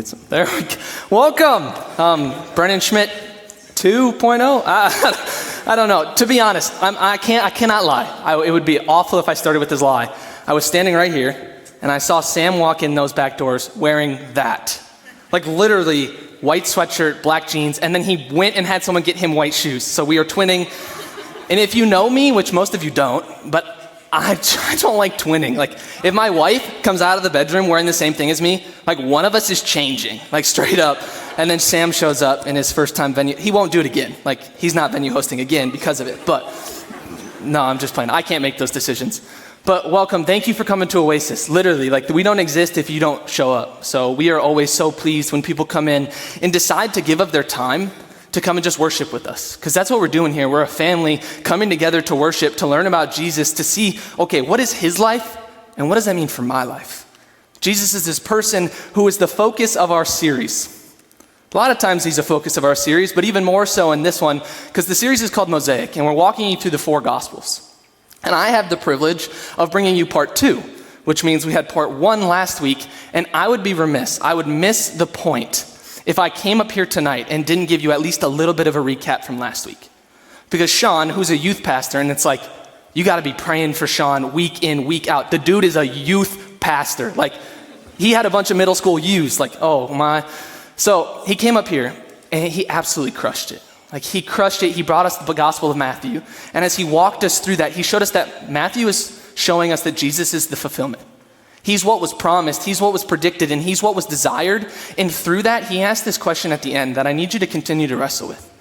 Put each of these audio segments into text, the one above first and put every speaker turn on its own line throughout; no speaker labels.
get some. There we go. Welcome, Brennen Schmitt 2.0. I don't know. To be honest, I cannot lie. It would be awful if I started with this lie. I was standing right here, and I saw Sam walk in those back doors wearing that. Like literally, white sweatshirt, black jeans, and then he went and had someone get him white shoes. So we are twinning. And if you know me, which most of you don't, but I don't like twinning. Like, if my wife comes out of the bedroom wearing the same thing as me, like, one of us is changing, like, straight up. And then Sam shows up in his first time venue. He won't do it again. Like, he's not venue hosting again because of it. But, no, I'm just playing. I can't make those decisions. But welcome. Thank you for coming to Oasis. Literally, like, we don't exist if you don't show up. So we are always so pleased when people come in and decide to give up their time to come and just worship with us. Because that's what we're doing here. We're a family coming together to worship, to learn about Jesus, to see, okay, what is his life? And what does that mean for my life? Jesus is this person who is the focus of our series. A lot of times he's the focus of our series, but even more so in this one, because the series is called Mosaic, and we're walking you through the 4 Gospels. And I have the privilege of bringing you part 2, which means we had part 1 last week, and I would be remiss. I would miss the point if I came up here tonight and didn't give you at least a little bit of a recap from last week. Because Sean, who's a youth pastor, and it's like, you gotta be praying for Sean week in, week out. The dude is a youth pastor. Like, he had a bunch of middle school youths, like, oh my. So he came up here and he absolutely crushed it. Like, he crushed it. He brought us the Gospel of Matthew. And as he walked us through that, he showed us that Matthew is showing us that Jesus is the fulfillment. He's what was promised, he's what was predicted, and he's what was desired. And through that, he asked this question at the end that I need you to continue to wrestle with.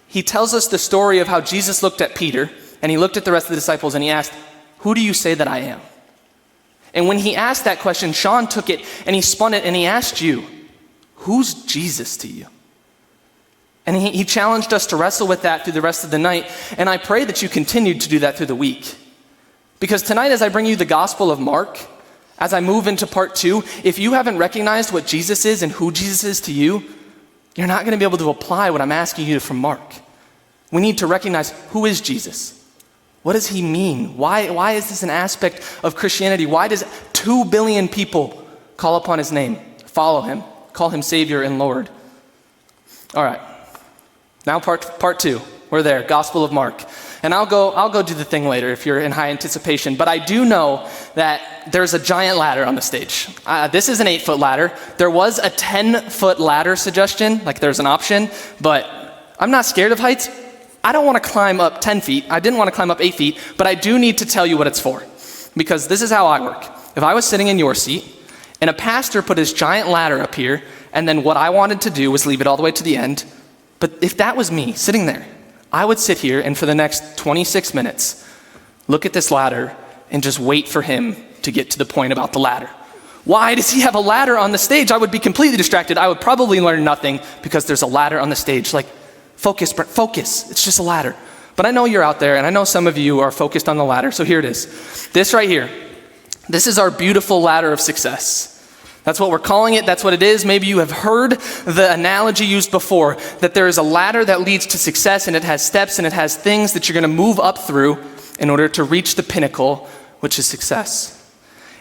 He tells us the story of how Jesus looked at Peter, and he looked at the rest of the disciples, and he asked, who do you say that I am? And when he asked that question, Sean took it, and he spun it, and he asked you, who's Jesus to you? And he challenged us to wrestle with that through the rest of the night, and I pray that you continued to do that through the week. Because tonight, as I bring you the Gospel of Mark, as I move into part 2, if you haven't recognized what Jesus is and who Jesus is to you, you're not going to be able to apply what I'm asking you from Mark. We need to recognize, who is Jesus? What does he mean? Why is this an aspect of Christianity? Why does 2 billion people call upon his name, follow him, call him Savior and Lord? All right, now part 2. We're there, Gospel of Mark. And I'll go do the thing later if you're in high anticipation. But I do know that there's a giant ladder on the stage. This is an 8-foot ladder. There was a 10-foot ladder suggestion, like there's an option, but I'm not scared of heights. I don't want to climb up 10 feet. I didn't want to climb up 8 feet, but I do need to tell you what it's for. Because this is how I work. If I was sitting in your seat, and a pastor put his giant ladder up here, and then what I wanted to do was leave it all the way to the end, but if that was me sitting there, I would sit here and for the next 26 minutes, look at this ladder and just wait for him to get to the point about the ladder. Why does he have a ladder on the stage? I would be completely distracted. I would probably learn nothing because there's a ladder on the stage. Like, focus, Brent, focus. It's just a ladder. But I know you're out there and I know some of you are focused on the ladder. So here it is. This right here. This is our beautiful ladder of success. That's what we're calling it. That's what it is. Maybe you have heard the analogy used before, that there is a ladder that leads to success and it has steps and it has things that you're going to move up through in order to reach the pinnacle, which is success.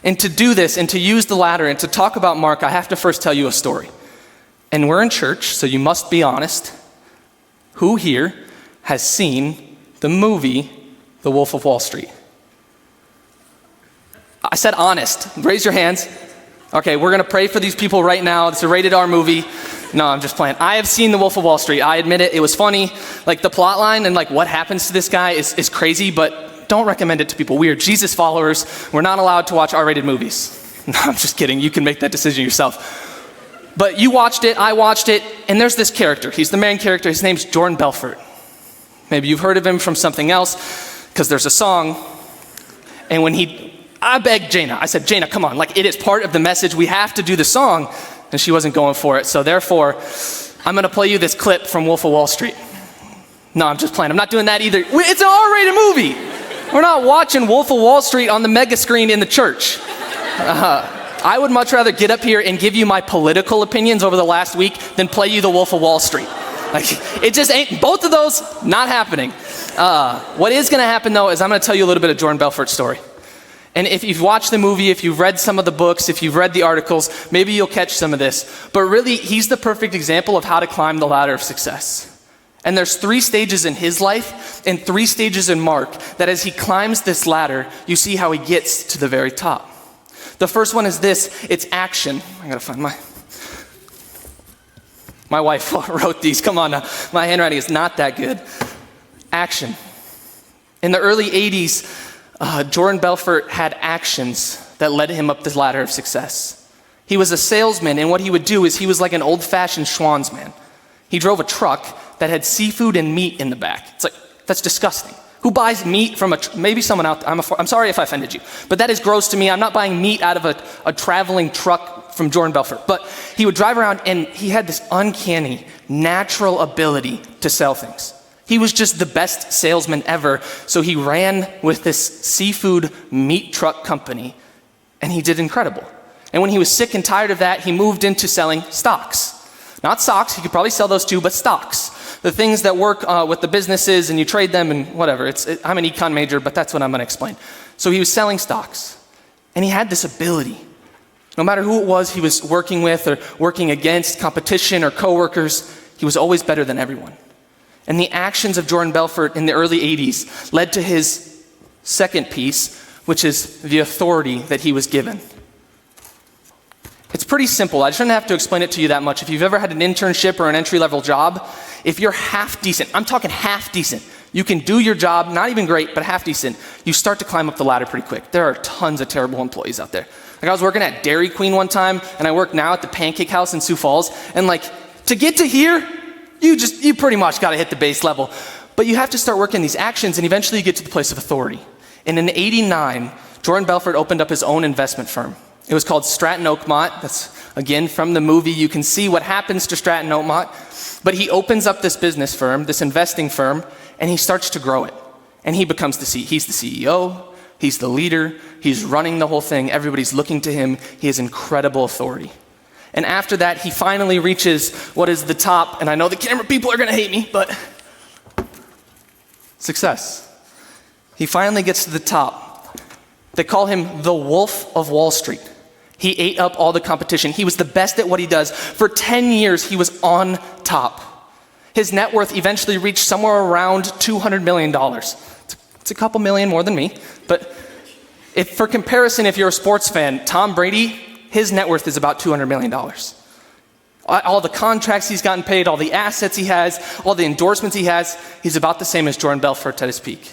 And to do this and to use the ladder and to talk about Mark, I have to first tell you a story. And we're in church, so you must be honest. Who here has seen the movie, The Wolf of Wall Street? I said honest. Raise your hands. Okay, we're going to pray for these people right now. It's a rated R movie. No, I'm just playing. I have seen The Wolf of Wall Street. I admit it. It was funny. Like, the plot line and like what happens to this guy is crazy, but don't recommend it to people. We are Jesus followers. We're not allowed to watch R-rated movies. No, I'm just kidding. You can make that decision yourself. But you watched it. I watched it. And there's this character. He's the main character. His name's Jordan Belfort. Maybe you've heard of him from something else because there's a song. And when I begged Jaina. I said, Jaina, come on. Like, it is part of the message. We have to do the song. And she wasn't going for it. So therefore, I'm going to play you this clip from Wolf of Wall Street. No, I'm just playing. I'm not doing that either. It's an R-rated movie. We're not watching Wolf of Wall Street on the mega screen in the church. I would much rather get up here and give you my political opinions over the last week than play you the Wolf of Wall Street. Like, it just ain't, both of those, not happening. What is going to happen, though, is I'm going to tell you a little bit of Jordan Belfort's story. And if you've watched the movie, if you've read some of the books, if you've read the articles, maybe you'll catch some of this. But really, he's the perfect example of how to climb the ladder of success. And there's 3 stages in his life and 3 stages in Mark that as he climbs this ladder, you see how he gets to the very top. The first one is this, it's action. I gotta find my wife wrote these, come on now. My handwriting is not that good. Action. In the early 80s, Jordan Belfort had actions that led him up this ladder of success. He was a salesman, and what he would do is he was like an old-fashioned Schwann's man. He drove a truck that had seafood and meat in the back. It's like, that's disgusting. Who buys meat from maybe someone out there, I'm sorry if I offended you, but that is gross to me. I'm not buying meat out of a traveling truck from Jordan Belfort. But he would drive around and he had this uncanny, natural ability to sell things. He was just the best salesman ever, so he ran with this seafood meat truck company, and he did incredible. And when he was sick and tired of that, he moved into selling stocks. Not socks, he could probably sell those too, but stocks. The things that work with the businesses and you trade them and whatever. I'm an econ major, but that's what I'm gonna explain. So he was selling stocks, and he had this ability. No matter who it was he was working with or working against, competition or coworkers, he was always better than everyone. And the actions of Jordan Belfort in the early 80s led to his second piece, which is the authority that he was given. It's pretty simple. I shouldn't have to explain it to you that much. If you've ever had an internship or an entry-level job, if you're half decent, I'm talking half decent, you can do your job, not even great, but half decent, you start to climb up the ladder pretty quick. There are tons of terrible employees out there. Like I was working at Dairy Queen one time, and I work now at the Pancake House in Sioux Falls, and like, to get to here, you pretty much gotta hit the base level. But you have to start working these actions, and eventually you get to the place of authority. And in '89, Jordan Belfort opened up his own investment firm. It was called Stratton Oakmont. That's, again, from the movie. You can see what happens to Stratton Oakmont. But he opens up this business firm, this investing firm, and he starts to grow it. And he becomes he's the CEO, he's the leader, he's running the whole thing. Everybody's looking to him. He has incredible authority. And after that, he finally reaches what is the top, and I know the camera people are gonna hate me, but success. He finally gets to the top. They call him the Wolf of Wall Street. He ate up all the competition. He was the best at what he does. For 10 years, he was on top. His net worth eventually reached somewhere around $200 million. It's a couple million more than me, but for comparison, if you're a sports fan, Tom Brady, his net worth is about $200 million. All the contracts he's gotten paid, all the assets he has, all the endorsements he has, he's about the same as Jordan Belfort at his peak.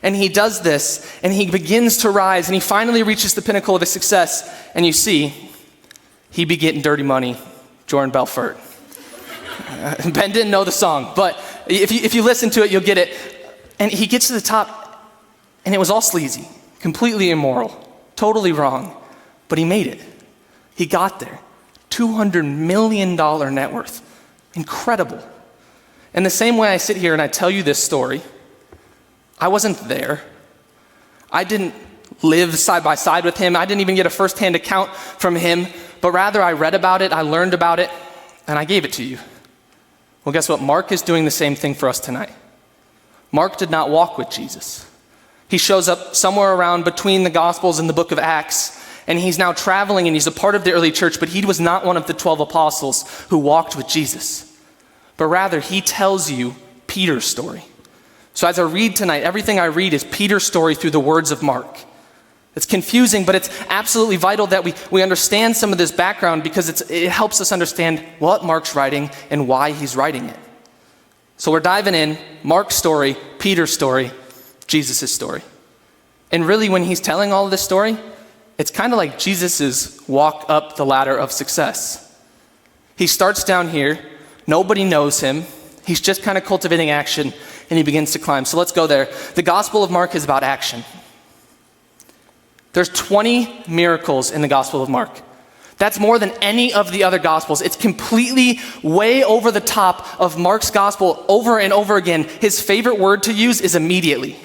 And he does this, and he begins to rise, and he finally reaches the pinnacle of his success. And you see, he be getting dirty money, Jordan Belfort. Ben didn't know the song, but if you listen to it, you'll get it. And he gets to the top, and it was all sleazy, completely immoral, totally wrong, but he made it. He got there. $200 million net worth. Incredible. In the same way I sit here and I tell you this story, I wasn't there. I didn't live side by side with him. I didn't even get a firsthand account from him, but rather I read about it, I learned about it, and I gave it to you. Well, guess what? Mark is doing the same thing for us tonight. Mark did not walk with Jesus. He shows up somewhere around between the Gospels and the book of Acts, and he's now traveling and he's a part of the early church, but he was not one of the 12 apostles who walked with Jesus. But rather, he tells you Peter's story. So as I read tonight, everything I read is Peter's story through the words of Mark. It's confusing, but it's absolutely vital that we understand some of this background because it helps us understand what Mark's writing and why he's writing it. So we're diving in, Mark's story, Peter's story, Jesus' story. And really when he's telling all of this story, it's kind of like Jesus' walk up the ladder of success. He starts down here, nobody knows him, he's just kind of cultivating action, and he begins to climb. So let's go there. The Gospel of Mark is about action. There's 20 miracles in the Gospel of Mark. That's more than any of the other Gospels. It's completely way over the top of Mark's Gospel over and over again. His favorite word to use is immediately.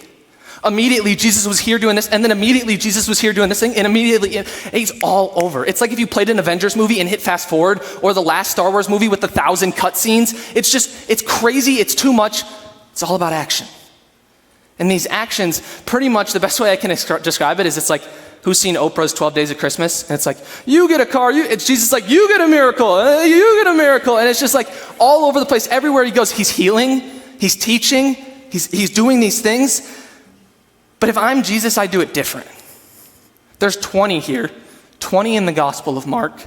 Immediately, Jesus was here doing this, and then immediately, Jesus was here doing this thing, and immediately, and he's all over. It's like if you played an Avengers movie and hit fast forward, or the last Star Wars movie with 1,000 cutscenes. It's crazy, it's too much. It's all about action. And these actions, pretty much the best way I can describe it is it's like, who's seen Oprah's 12 Days of Christmas? And it's like, you get a car, it's Jesus like, you get a miracle, you get a miracle. And it's just like all over the place, everywhere he goes, he's healing, he's teaching, he's doing these things. But if I'm Jesus, I do it different. There's 20 here, 20 in the Gospel of Mark,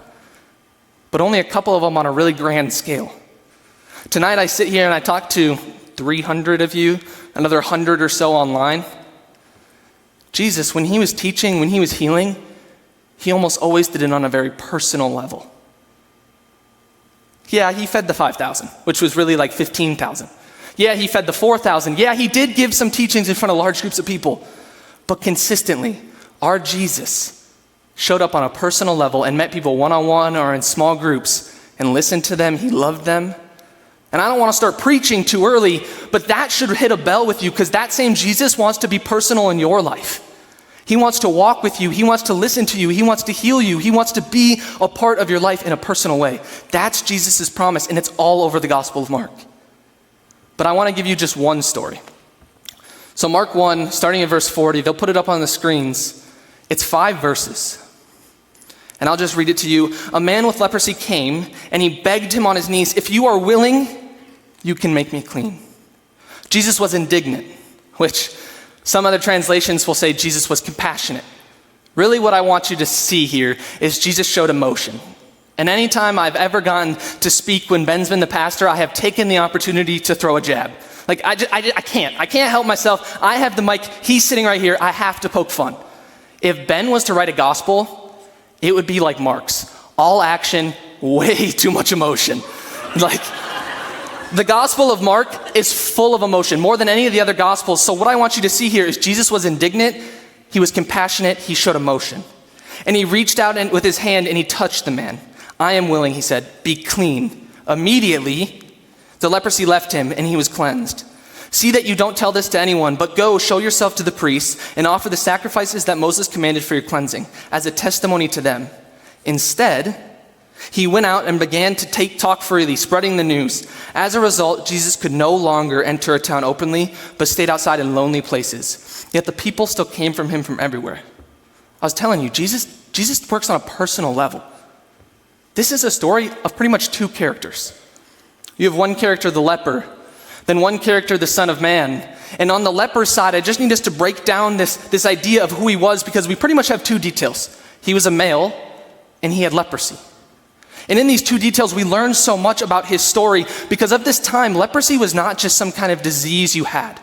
but only a couple of them on a really grand scale. Tonight I sit here and I talk to 300 of you, another 100 or so online. Jesus, when he was teaching, when he was healing, he almost always did it on a very personal level. Yeah, he fed the 5,000, which was really like 15,000. Yeah, he fed the 4,000. Yeah, he did give some teachings in front of large groups of people. But consistently, our Jesus showed up on a personal level and met people one-on-one or in small groups and listened to them. He loved them. And I don't want to start preaching too early, but that should hit a bell with you, because that same Jesus wants to be personal in your life. He wants to walk with you. He wants to listen to you. He wants to heal you. He wants to be a part of your life in a personal way. That's Jesus' promise, and it's all over the Gospel of Mark. But I want to give you just one story. So Mark 1, starting at verse 40, they'll put it up on the screens. It's 5 verses. And I'll just read it to you. A man with leprosy came, and he begged him on his knees, "If you are willing, you can make me clean." Jesus was indignant, which some other translations will say Jesus was compassionate. Really what I want you to see here is Jesus showed emotion. And anytime I've ever gotten to speak when Ben's been the pastor, I have taken the opportunity to throw a jab. Like I can't help myself. I have the mic, he's sitting right here, I have to poke fun. If Ben was to write a gospel, it would be like Mark's. All action, way too much emotion. Like, the Gospel of Mark is full of emotion, more than any of the other Gospels. So what I want you to see here is Jesus was indignant, he was compassionate, he showed emotion. And he reached out with his hand and he touched the man. "I am willing," he said, "be clean." Immediately, the leprosy left him and he was cleansed. "See that you don't tell this to anyone, but go, show yourself to the priests and offer the sacrifices that Moses commanded for your cleansing as a testimony to them." Instead, he went out and began to talk freely, spreading the news. As a result, Jesus could no longer enter a town openly, but stayed outside in lonely places. Yet the people still came from him from everywhere. I was telling you, Jesus works on a personal level. This is a story of pretty much 2 characters. You have one character, the leper, then one character, the Son of Man. And on the leper side, I just need us to break down this idea of who he was, because we pretty much have 2 details. He was a male, and he had leprosy. And in these 2 details, we learn so much about his story, because of this time, leprosy was not just some kind of disease you had.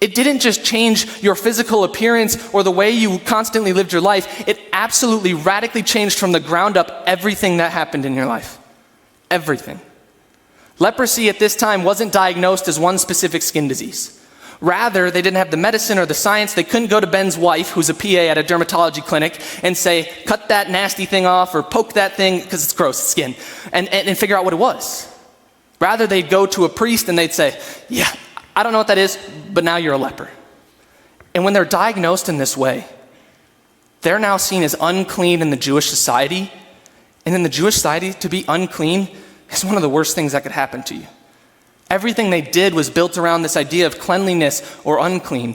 It didn't just change your physical appearance or the way you constantly lived your life. It absolutely radically changed from the ground up everything that happened in your life. Everything. Leprosy at this time wasn't diagnosed as one specific skin disease. Rather, they didn't have the medicine or the science. They couldn't go to Ben's wife, who's a PA at a dermatology clinic, and say, cut that nasty thing off or poke that thing, because it's gross, it's skin, and figure out what it was. Rather, they'd go to a priest and they'd say, yeah, I don't know what that is, but now you're a leper. And when they're diagnosed in this way, they're now seen as unclean in the Jewish society. And in the Jewish society, to be unclean is one of the worst things that could happen to you. Everything they did was built around this idea of cleanliness or unclean.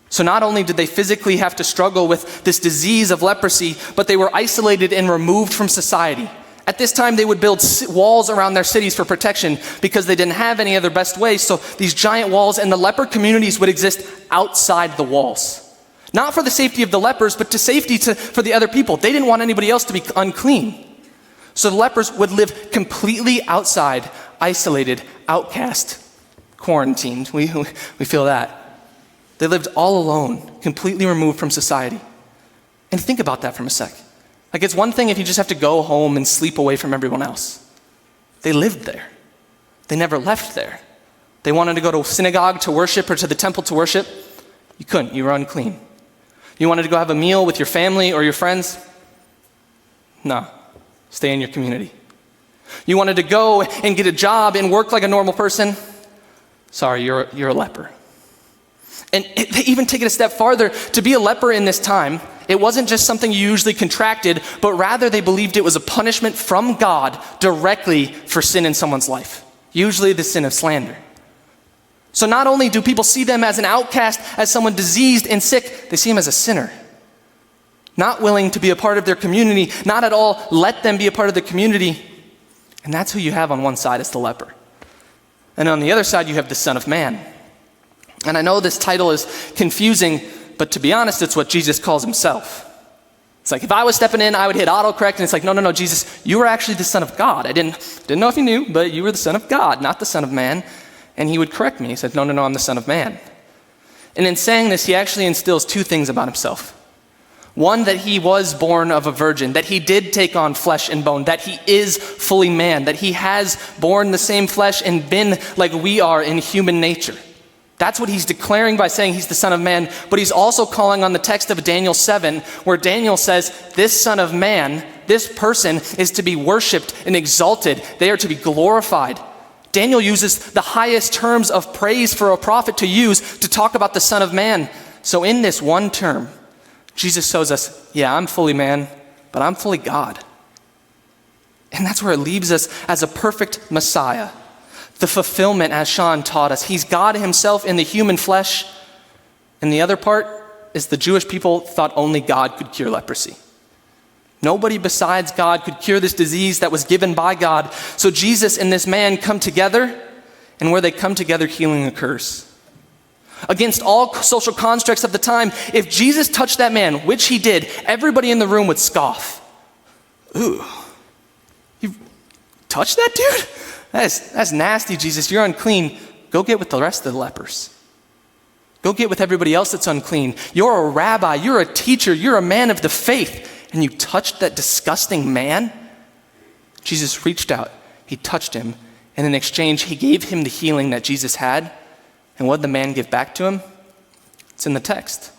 So not only did they physically have to struggle with this disease of leprosy, but they were isolated and removed from society. At this time, they would build walls around their cities for protection because they didn't have any other best way. So these giant walls and the leper communities would exist outside the walls. Not for the safety of the lepers, but for the other people. They didn't want anybody else to be unclean. So the lepers would live completely outside, isolated, outcast, quarantined. We feel that. They lived all alone, completely removed from society. And think about that for a sec. Like, it's one thing if you just have to go home and sleep away from everyone else. They lived there. They never left there. They wanted to go to synagogue to worship or to the temple to worship. You couldn't. You were unclean. You wanted to go have a meal with your family or your friends? No. Stay in your community. You wanted to go and get a job and work like a normal person? Sorry, you're a leper. And they even take it a step farther. To be a leper in this time, it wasn't just something you usually contracted, but rather they believed it was a punishment from God directly for sin in someone's life, usually the sin of slander. So not only do people see them as an outcast, as someone diseased and sick, they see him as a sinner. Not willing to be a part of their community, not at all let them be a part of the community. And that's who you have on one side, is the leper. And on the other side, you have the Son of Man. And I know this title is confusing, but to be honest, it's what Jesus calls himself. It's like if I was stepping in, I would hit autocorrect, and it's like, no, Jesus, you were actually the Son of God. I didn't know if you knew, but you were the Son of God, not the Son of Man. And he would correct me. He said, no, I'm the Son of Man. And in saying this, he actually instills two things about himself. One, that he was born of a virgin, that he did take on flesh and bone, that he is fully man, that he has borne the same flesh and been like we are in human nature. That's what he's declaring by saying he's the Son of Man, but he's also calling on the text of Daniel 7, where Daniel says, this Son of Man, this person is to be worshiped and exalted. They are to be glorified. Daniel uses the highest terms of praise for a prophet to use to talk about the Son of Man. So in this one term, Jesus shows us, yeah, I'm fully man, but I'm fully God. And that's where it leaves us as a perfect Messiah. The fulfillment, as Sean taught us. He's God himself in the human flesh. And the other part is the Jewish people thought only God could cure leprosy. Nobody besides God could cure this disease that was given by God. So Jesus and this man come together, and where they come together, healing occurs. Against all social constructs of the time, if Jesus touched that man, which he did, everybody in the room would scoff. Ooh, you touched that dude? That's nasty, Jesus. You're unclean. Go get with the rest of the lepers. Go get with everybody else that's unclean. You're a rabbi. You're a teacher. You're a man of the faith. And you touched that disgusting man? Jesus reached out. He touched him. And in exchange, he gave him the healing that Jesus had. And what did the man give back to him? It's in the text.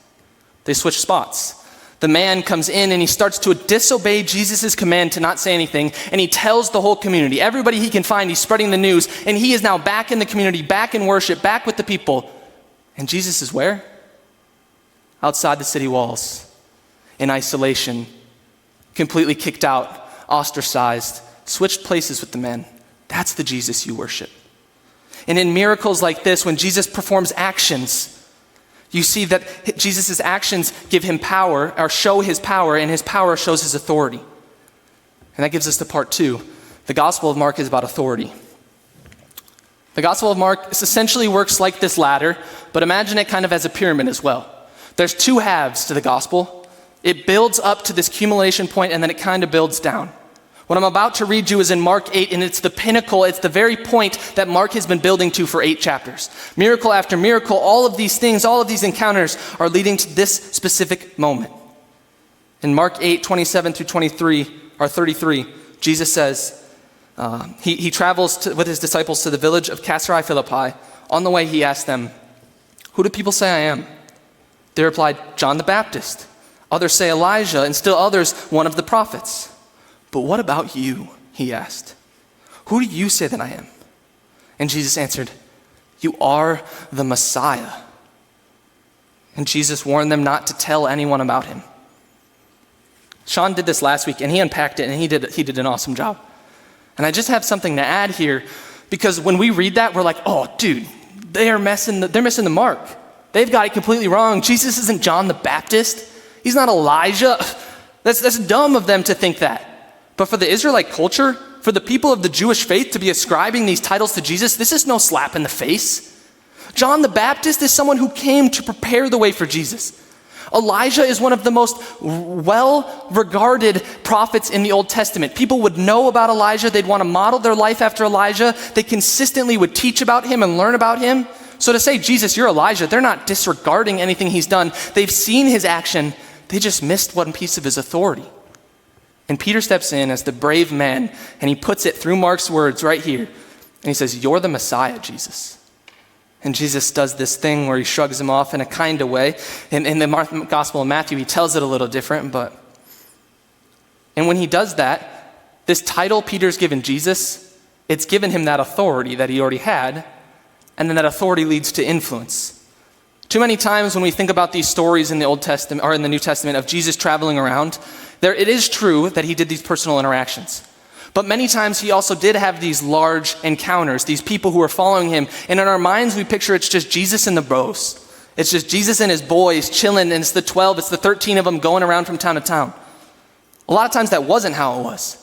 They switched spots. The man comes in and he starts to disobey Jesus' command to not say anything, and he tells the whole community, everybody he can find, he's spreading the news, and he is now back in the community, back in worship, back with the people. And Jesus is where? Outside the city walls, in isolation, completely kicked out, ostracized, switched places with the man. That's the Jesus you worship. And in miracles like this, when Jesus performs actions, you see that Jesus' actions give him power, or show his power, and his power shows his authority. And that gives us to part 2. The Gospel of Mark is about authority. The Gospel of Mark essentially works like this ladder, but imagine it kind of as a pyramid as well. There's 2 halves to the Gospel. It builds up to this accumulation point, and then it kind of builds down. What I'm about to read you is in Mark 8, and it's the pinnacle, it's the very point that Mark has been building to for 8 chapters. Miracle after miracle, all of these things, all of these encounters are leading to this specific moment. In Mark 8, 27 through 33, Jesus says, he travels with his disciples to the village of Caesarea Philippi. On the way, he asked them, "Who do people say I am?" They replied, "John the Baptist. Others say Elijah, and still others, one of the prophets." "But what about you?" he asked. "Who do you say that I am?" And Jesus answered, "You are the Messiah." And Jesus warned them not to tell anyone about him. Sean did this last week, and he unpacked it, and he did an awesome job. And I just have something to add here, because when we read that, we're like, oh, dude, they're missing the mark. They've got it completely wrong. Jesus isn't John the Baptist. He's not Elijah. That's dumb of them to think that. But for the Israelite culture, for the people of the Jewish faith to be ascribing these titles to Jesus, this is no slap in the face. John the Baptist is someone who came to prepare the way for Jesus. Elijah is one of the most well-regarded prophets in the Old Testament. People would know about Elijah. They'd want to model their life after Elijah. They consistently would teach about him and learn about him. So to say, Jesus, you're Elijah, they're not disregarding anything he's done. They've seen his action. They just missed one piece of his authority. And Peter steps in as the brave man, and he puts it through Mark's words right here. And he says, "You're the Messiah, Jesus." And Jesus does this thing where he shrugs him off in a kind of way. In the Gospel of Matthew, he tells it a little different. And when he does that, this title Peter's given Jesus, it's given him that authority that he already had, and then that authority leads to influence. Too many times when we think about these stories in the Old Testament or in the New Testament of Jesus traveling around, it is true that he did these personal interactions. But many times he also did have these large encounters, these people who were following him. And in our minds, we picture it's just Jesus and the bros. It's just Jesus and his boys chilling, and it's the 12, it's the 13 of them going around from town to town. A lot of times that wasn't how it was.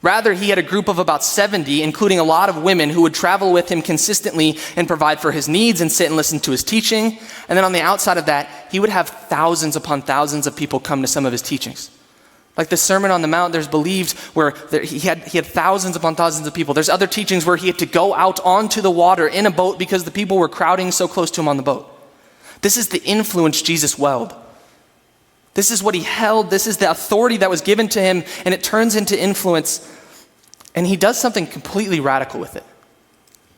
Rather, he had a group of about 70, including a lot of women who would travel with him consistently and provide for his needs and sit and listen to his teaching. And then on the outside of that, he would have thousands upon thousands of people come to some of his teachings. Like the Sermon on the Mount, there's believed where he had thousands upon thousands of people. There's other teachings where he had to go out onto the water in a boat because the people were crowding so close to him on the boat. This is the influence Jesus wielded. This is what he held. This is the authority that was given to him, and it turns into influence. And he does something completely radical with it.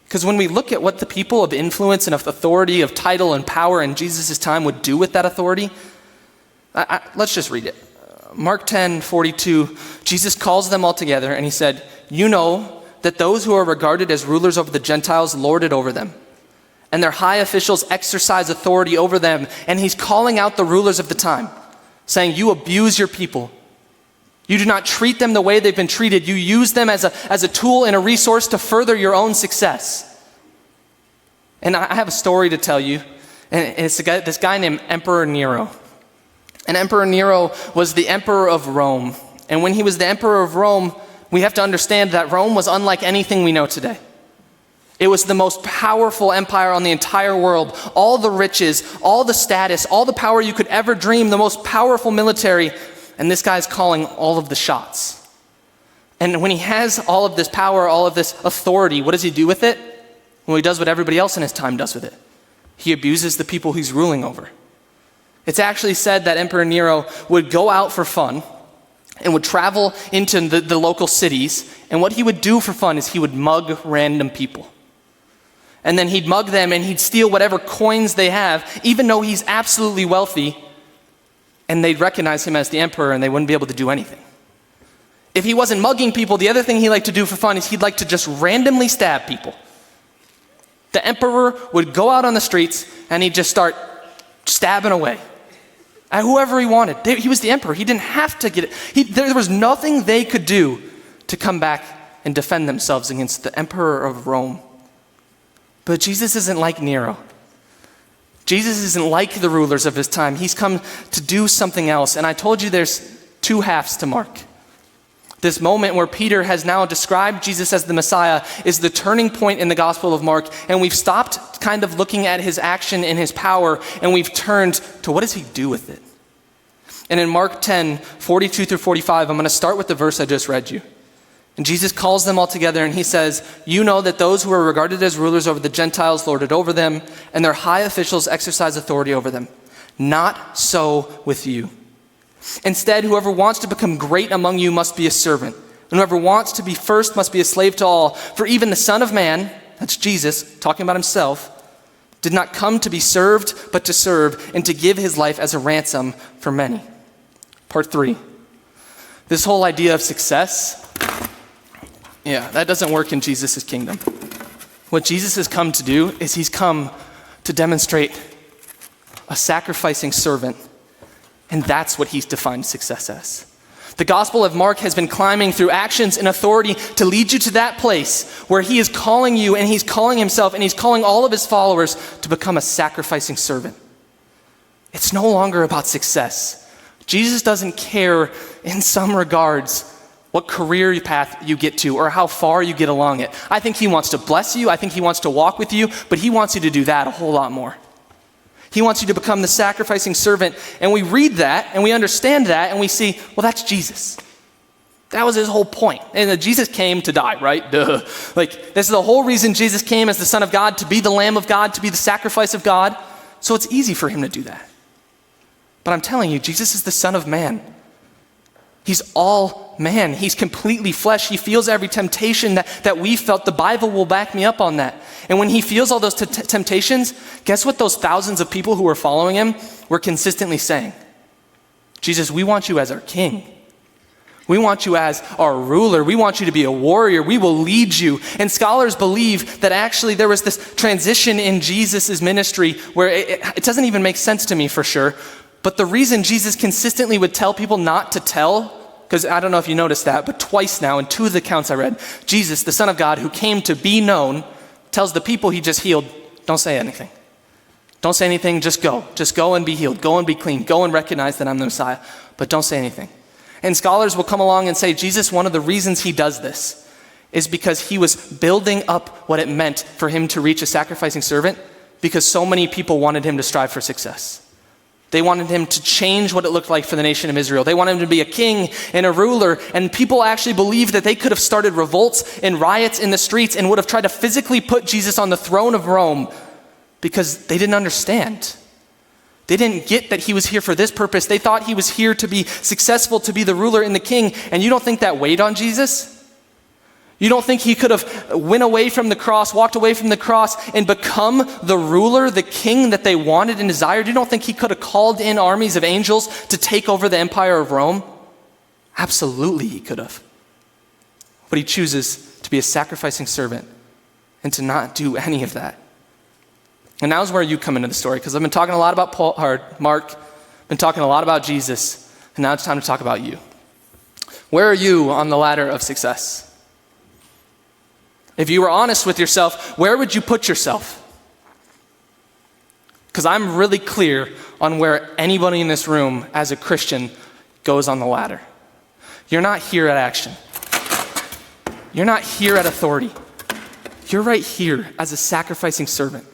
Because when we look at what the people of influence and of authority, of title and power in Jesus' time would do with that authority, let's just read it. Mark 10:42, Jesus calls them all together and he said, "You know that those who are regarded as rulers over the Gentiles lord it over them, and their high officials exercise authority over them." And he's calling out the rulers of the time, saying, you abuse your people. You do not treat them the way they've been treated. You use them as a tool and a resource to further your own success. And I have a story to tell you, and it's this guy named Emperor Nero. And Emperor Nero was the emperor of Rome. And when he was the emperor of Rome, we have to understand that Rome was unlike anything we know today. It was the most powerful empire on the entire world. All the riches, all the status, all the power you could ever dream, the most powerful military. And this guy's calling all of the shots. And when he has all of this power, all of this authority, what does he do with it? Well, he does what everybody else in his time does with it. He abuses the people he's ruling over. It's actually said that Emperor Nero would go out for fun and would travel into the local cities. And what he would do for fun is he would mug random people. And then he'd mug them and he'd steal whatever coins they have, even though he's absolutely wealthy. And they'd recognize him as the emperor and they wouldn't be able to do anything. If he wasn't mugging people, the other thing he liked to do for fun is he'd like to just randomly stab people. The emperor would go out on the streets and he'd just start stabbing away at whoever he wanted. He was the emperor. He didn't have to get it. There was nothing they could do to come back and defend themselves against the emperor of Rome. But Jesus isn't like Nero. Jesus isn't like the rulers of his time. He's come to do something else. And I told you there's two halves to Mark. This moment where Peter has now described Jesus as the Messiah is the turning point in the Gospel of Mark. And we've stopped kind of looking at his action and his power, and we've turned to what does he do with it? And in Mark 10:42 through 45, I'm going to start with the verse I just read you. And Jesus calls them all together and he says, "You know that those who are regarded as rulers over the Gentiles lord it over them, and their high officials exercise authority over them. Not so with you. Instead, whoever wants to become great among you must be a servant, and whoever wants to be first must be a slave to all. For even the Son of Man," that's Jesus talking about himself, "did not come to be served, but to serve, and to give his life as a ransom for many." Part 3. This whole idea of success, that doesn't work in Jesus' kingdom. What Jesus has come to do is he's come to demonstrate a sacrificing servant, and that's what he's defined success as. The Gospel of Mark has been climbing through actions and authority to lead you to that place where he is calling you and he's calling himself and he's calling all of his followers to become a sacrificing servant. It's no longer about success. Jesus doesn't care in some regards what career path you get to or how far you get along it. I think he wants to bless you. I think he wants to walk with you, but he wants you to do that a whole lot more. He wants you to become the sacrificing servant. And we read that and we understand that and we see, well, that's Jesus. That was his whole point. And that Jesus came to die, right? Duh. Like, this is the whole reason Jesus came as the Son of God, to be the Lamb of God, to be the sacrifice of God. So it's easy for him to do that. But I'm telling you, Jesus is the Son of Man. He's all man. He's completely flesh. He feels every temptation that we felt. The Bible will back me up on that. And when he feels all those temptations, guess what those thousands of people who were following him were consistently saying? Jesus, we want you as our king. We want you as our ruler. We want you to be a warrior. We will lead you. And scholars believe that actually there was this transition in Jesus' ministry where it doesn't even make sense to me for sure. But the reason Jesus consistently would tell people not to tell because I don't know if you noticed that, but twice now in two of the accounts I read, Jesus, the Son of God, who came to be known, tells the people he just healed, don't say anything. Don't say anything, just go. Just go and be healed. Go and be clean. Go and recognize that I'm the Messiah, but don't say anything. And scholars will come along and say, Jesus, one of the reasons he does this is because he was building up what it meant for him to reach a sacrificing servant, because so many people wanted him to strive for success. They wanted him to change what it looked like for the nation of Israel. They wanted him to be a king and a ruler, and people actually believed that they could have started revolts and riots in the streets and would have tried to physically put Jesus on the throne of Rome because they didn't understand. They didn't get that he was here for this purpose. They thought he was here to be successful, to be the ruler and the king. And you don't think that weighed on Jesus? You don't think he could have went away from the cross, walked away from the cross, and become the ruler, the king that they wanted and desired? You don't think he could have called in armies of angels to take over the empire of Rome? Absolutely he could have. But he chooses to be a sacrificing servant and to not do any of that. And now's where you come into the story, because I've been talking a lot about Mark, been talking a lot about Jesus, and now it's time to talk about you. Where are you on the ladder of success? If you were honest with yourself, where would you put yourself? Because I'm really clear on where anybody in this room as a Christian goes on the ladder. You're not here at action. You're not here at authority. You're right here as a sacrificing servant.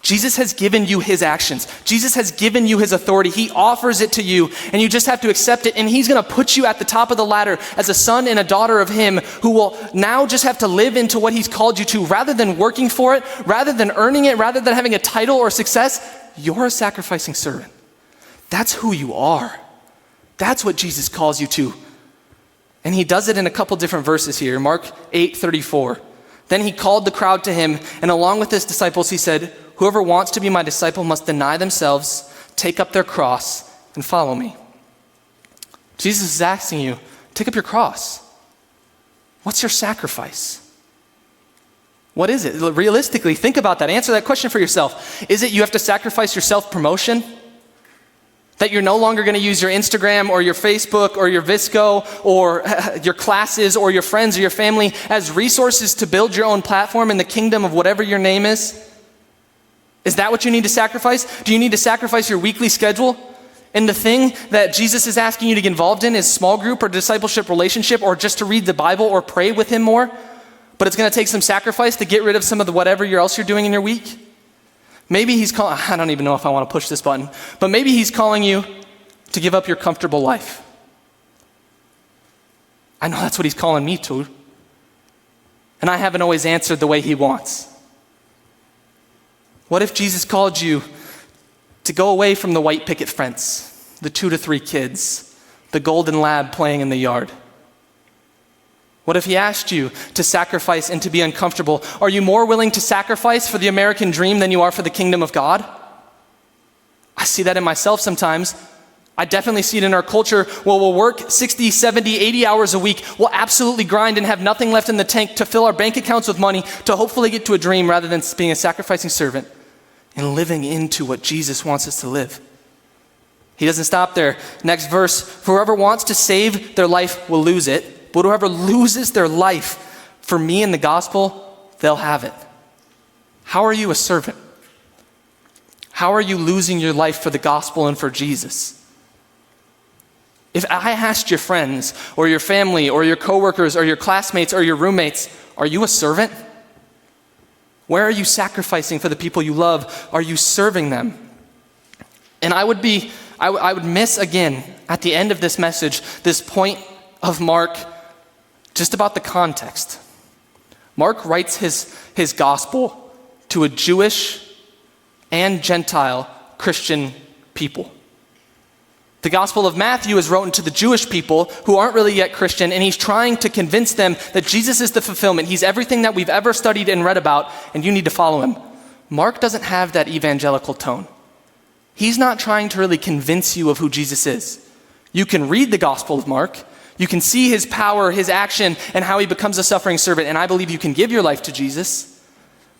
Jesus has given you his actions. Jesus has given you his authority. He offers it to you, and you just have to accept it, and he's going to put you at the top of the ladder as a son and a daughter of him who will now just have to live into what he's called you to. Rather than working for it, rather than earning it, rather than having a title or success, you're a sacrificing servant. That's who you are. That's what Jesus calls you to. And he does it in a couple different verses here. Mark 8:34. Then he called the crowd to him, and along with his disciples he said, "Whoever wants to be my disciple must deny themselves, take up their cross, and follow me." Jesus is asking you, take up your cross. What's your sacrifice? What is it? Realistically, think about that. Answer that question for yourself. Is it you have to sacrifice your self-promotion? That you're no longer going to use your Instagram or your Facebook or your Visco or your classes or your friends or your family as resources to build your own platform in the kingdom of whatever your name is? Is that what you need to sacrifice? Do you need to sacrifice your weekly schedule? And the thing that Jesus is asking you to get involved in is small group or discipleship relationship, or just to read the Bible or pray with him more? But it's going to take some sacrifice to get rid of some of the whatever else you're doing in your week? Maybe he's calling, I don't even know if I want to push this button, but maybe he's calling you to give up your comfortable life. I know that's what he's calling me to. And I haven't always answered the way he wants. What if Jesus called you to go away from the white picket fence, the 2 to 3 kids, the golden lab playing in the yard? What if he asked you to sacrifice and to be uncomfortable? Are you more willing to sacrifice for the American dream than you are for the kingdom of God? I see that in myself sometimes. I definitely see it in our culture where we'll work 60, 70, 80 hours a week. We'll absolutely grind and have nothing left in the tank to fill our bank accounts with money to hopefully get to a dream, rather than being a sacrificing servant and living into what Jesus wants us to live. He doesn't stop there. Next verse, "Whoever wants to save their life will lose it. But whoever loses their life for me and the gospel, they'll have it." How are you a servant? How are you losing your life for the gospel and for Jesus? If I asked your friends or your family or your coworkers or your classmates or your roommates, are you a servant? Where are you sacrificing for the people you love? Are you serving them? And I would miss again at the end of this message, this point of Mark, just about the context. Mark writes his gospel to a Jewish and Gentile Christian people. The Gospel of Matthew is written to the Jewish people who aren't really yet Christian, and he's trying to convince them that Jesus is the fulfillment. He's everything that we've ever studied and read about, and you need to follow him. Mark doesn't have that evangelical tone. He's not trying to really convince you of who Jesus is. You can read the Gospel of Mark. You can see his power, his action, and how he becomes a suffering servant, and I believe you can give your life to Jesus.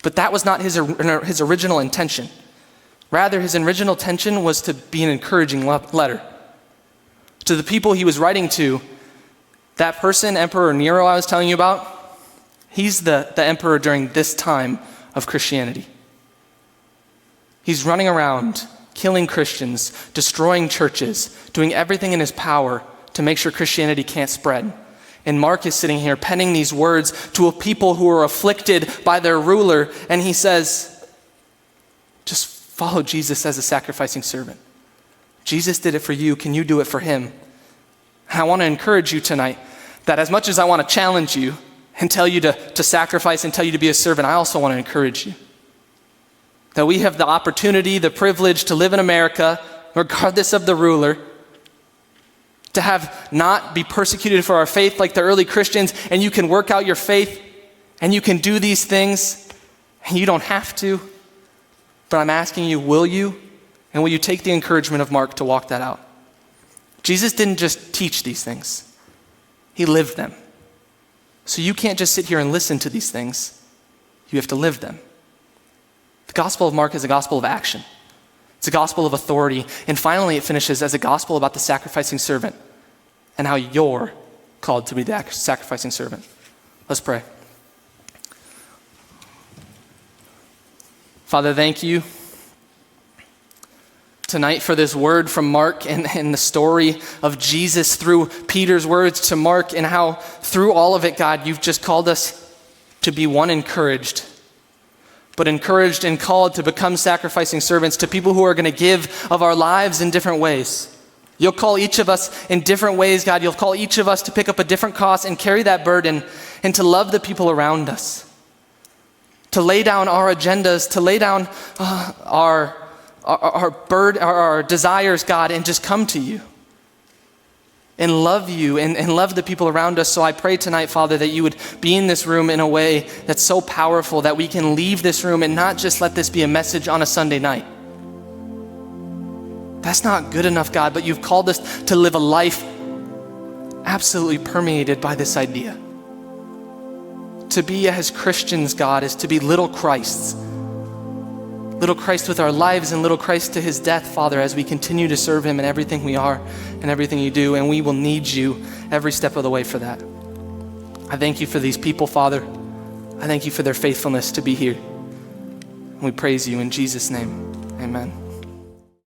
But that was not his original intention. Rather, his original intention was to be an encouraging letter, To the people he was writing to, that person, Emperor Nero I was telling you about, he's the emperor during this time of Christianity. He's running around, killing Christians, destroying churches, doing everything in his power to make sure Christianity can't spread. And Mark is sitting here penning these words to a people who are afflicted by their ruler, and he says, just follow Jesus as a sacrificing servant. Jesus did it for you. Can you do it for him? And I want to encourage you tonight that as much as I want to challenge you and tell you to sacrifice and tell you to be a servant, I also want to encourage you that we have the opportunity, the privilege to live in America, regardless of the ruler, to have not be persecuted for our faith like the early Christians, and you can work out your faith and you can do these things and you don't have to. But I'm asking you, will you? And will you take the encouragement of Mark to walk that out? Jesus didn't just teach these things. He lived them. So you can't just sit here and listen to these things. You have to live them. The Gospel of Mark is a gospel of action. It's a gospel of authority. And finally, it finishes as a gospel about the sacrificing servant and how you're called to be the sacrificing servant. Let's pray. Father, thank you tonight for this word from Mark and the story of Jesus through Peter's words to Mark, and how through all of it, God, you've just called us to be one, encouraged, but encouraged and called to become sacrificing servants to people who are going to give of our lives in different ways. You'll call each of us in different ways, God. You'll call each of us to pick up a different cross and carry that burden and to love the people around us, to lay down our agendas, to lay down our desires, God, and just come to you and love you and love the people around us. So I pray tonight, Father, that you would be in this room in a way that's so powerful that we can leave this room and not just let this be a message on a Sunday night. That's not good enough, God, but you've called us to live a life absolutely permeated by this idea. To be as Christians, God, is to be little Christs. Little Christ with our lives and little Christ to his death, Father, as we continue to serve him in everything we are and everything you do, and we will need you every step of the way for that. I thank you for these people, Father. I thank you for their faithfulness to be here. And we praise you in Jesus' name. Amen.